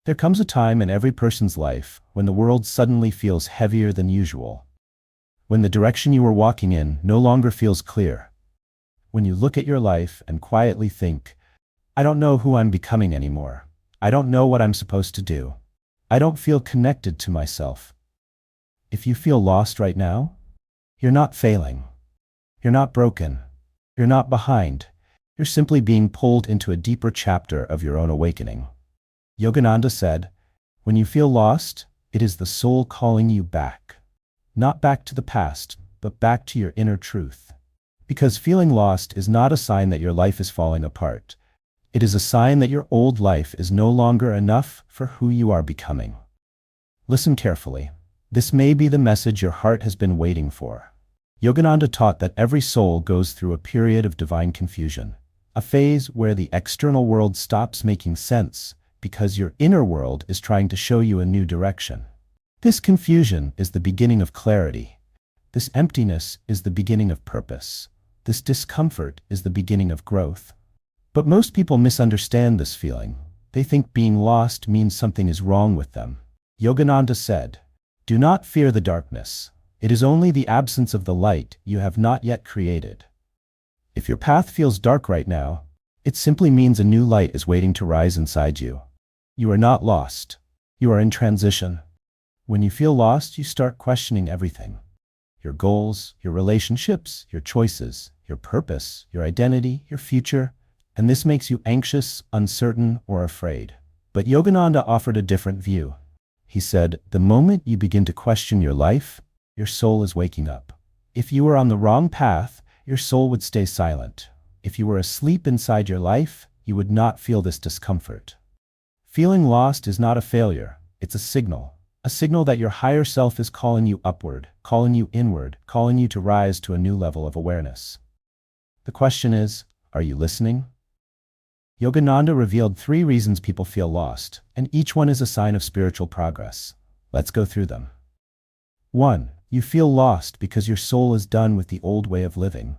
There comes a time in every person's life when the world suddenly feels heavier than usual. When the direction you were walking in no longer feels clear. When you look at your life and quietly think, I don't know who I'm becoming anymore. I don't know what I'm supposed to do. I don't feel connected to myself. If you feel lost right now, you're not failing. You're not broken. You're not behind. You're simply being pulled into a deeper chapter of your own awakening. Yogananda said, when you feel lost, it is the soul calling you back. Not back to the past, but back to your inner truth. Because feeling lost is not a sign that your life is falling apart. It is a sign that your old life is no longer enough for who you are becoming. Listen carefully. This may be the message your heart has been waiting for. Yogananda taught that every soul goes through a period of divine confusion, a phase where the external world stops making sense because your inner world is trying to show you a new direction. This confusion is the beginning of clarity. This emptiness is the beginning of purpose. This discomfort is the beginning of growth. But most people misunderstand this feeling. They think being lost means something is wrong with them. Yogananda said, do not fear the darkness. It is only the absence of the light you have not yet created. If your path feels dark right now, it simply means a new light is waiting to rise inside you. You are not lost. You are in transition. When you feel lost, you start questioning everything. Your goals, your relationships, your choices, your purpose, your identity, your future, and this makes you anxious, uncertain, or afraid. But Yogananda offered a different view. He said, the moment you begin to question your life, your soul is waking up. If you were on the wrong path, your soul would stay silent. If you were asleep inside your life, you would not feel this discomfort. Feeling lost is not a failure, it's a signal that your higher self is calling you upward, calling you inward, calling you to rise to a new level of awareness. The question is, are you listening? Yogananda revealed 3 reasons people feel lost, and each one is a sign of spiritual progress. Let's go through them. 1. You feel lost because your soul is done with the old way of living.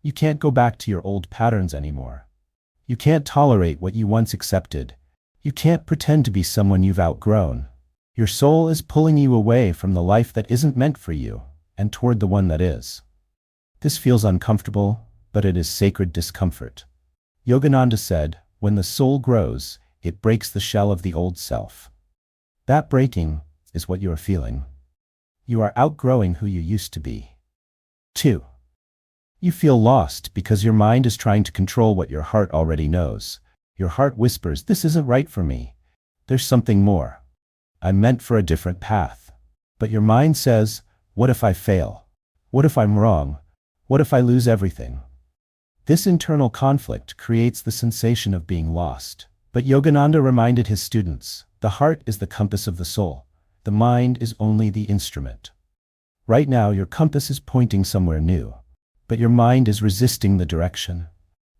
You can't go back to your old patterns anymore. You can't tolerate what you once accepted. You can't pretend to be someone you've outgrown. Your soul is pulling you away from the life that isn't meant for you, and toward the one that is. This feels uncomfortable, but it is sacred discomfort. Yogananda said, when the soul grows, it breaks the shell of the old self. That breaking is what you are feeling. You are outgrowing who you used to be. 2. You feel lost because your mind is trying to control what your heart already knows. Your heart whispers, this isn't right for me. There's something more. I'm meant for a different path. But your mind says, what if I fail? What if I'm wrong? What if I lose everything? This internal conflict creates the sensation of being lost. But Yogananda reminded his students, the heart is the compass of the soul. The mind is only the instrument. Right now your compass is pointing somewhere new, but your mind is resisting the direction.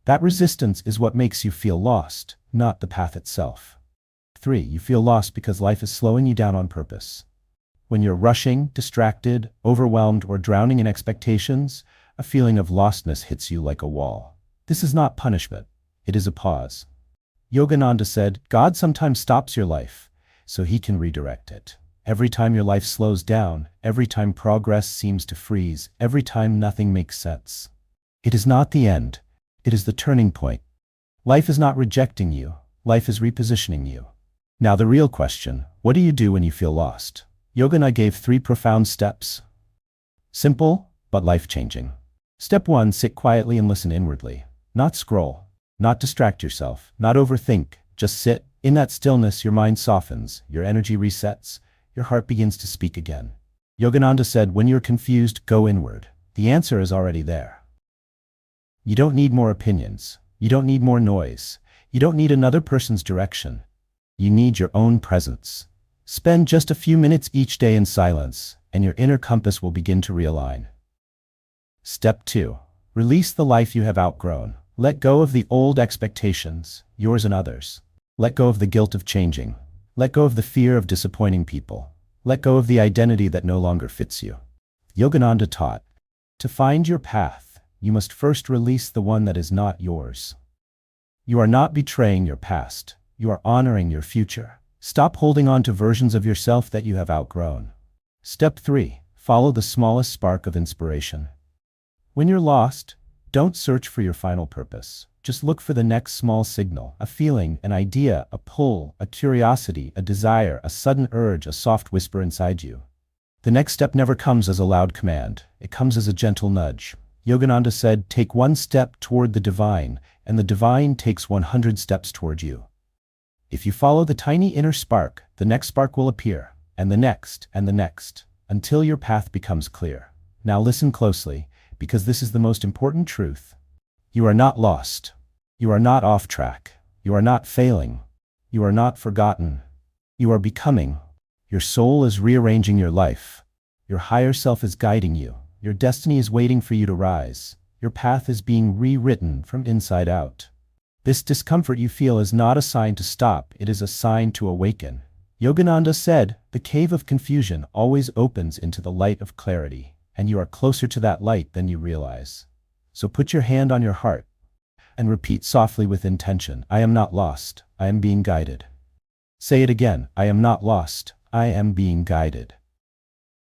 That resistance is what makes you feel lost, not the path itself. 3. You feel lost because life is slowing you down on purpose. When you're rushing, distracted, overwhelmed, or drowning in expectations, a feeling of lostness hits you like a wall. This is not punishment, it is a pause. Yogananda said, God sometimes stops your life, so he can redirect it. Every time your life slows down, every time progress seems to freeze, every time nothing makes sense. It is not the end, it is the turning point. Life is not rejecting you, life is repositioning you. Now the real question, what do you do when you feel lost? Yogananda gave 3 profound steps. Simple, but life-changing. Step 1, sit quietly and listen inwardly. Not scroll, not distract yourself, not overthink, just sit. In that stillness your mind softens, your energy resets, your heart begins to speak again. Yogananda said, when you're confused, go inward. The answer is already there. You don't need more opinions. You don't need more noise. You don't need another person's direction. You need your own presence. Spend just a few minutes each day in silence, and your inner compass will begin to realign. Step 2. Release the life you have outgrown. Let go of the old expectations, yours and others. Let go of the guilt of changing. Let go of the fear of disappointing people. Let go of the identity that no longer fits you. Yogananda taught, to find your path, you must first release the one that is not yours. You are not betraying your past, you are honoring your future. Stop holding on to versions of yourself that you have outgrown. Step 3. Follow the smallest spark of inspiration. When you're lost, don't search for your final purpose. Just look for the next small signal, a feeling, an idea, a pull, a curiosity, a desire, a sudden urge, a soft whisper inside you. The next step never comes as a loud command. It comes as a gentle nudge. Yogananda said, take one step toward the divine, and the divine takes 100 steps toward you. If you follow the tiny inner spark, the next spark will appear, and the next, until your path becomes clear. Now listen closely, because this is the most important truth. You are not lost. You are not off track. You are not failing. You are not forgotten. You are becoming. Your soul is rearranging your life. Your higher self is guiding you. Your destiny is waiting for you to rise. Your path is being rewritten from inside out. This discomfort you feel is not a sign to stop, it is a sign to awaken. Yogananda said, the cave of confusion always opens into the light of clarity, and you are closer to that light than you realize. So put your hand on your heart and repeat softly with intention, I am not lost, I am being guided. Say it again, I am not lost, I am being guided.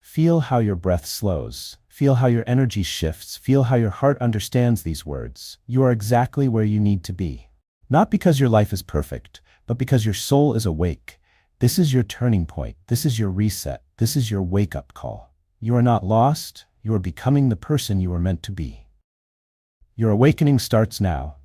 Feel how your breath slows. Feel how your energy shifts. Feel how your heart understands these words. You are exactly where you need to be. Not because your life is perfect, but because your soul is awake. This is your turning point. This is your reset. This is your wake-up call. You are not lost. You are becoming the person you are meant to be. Your awakening starts now.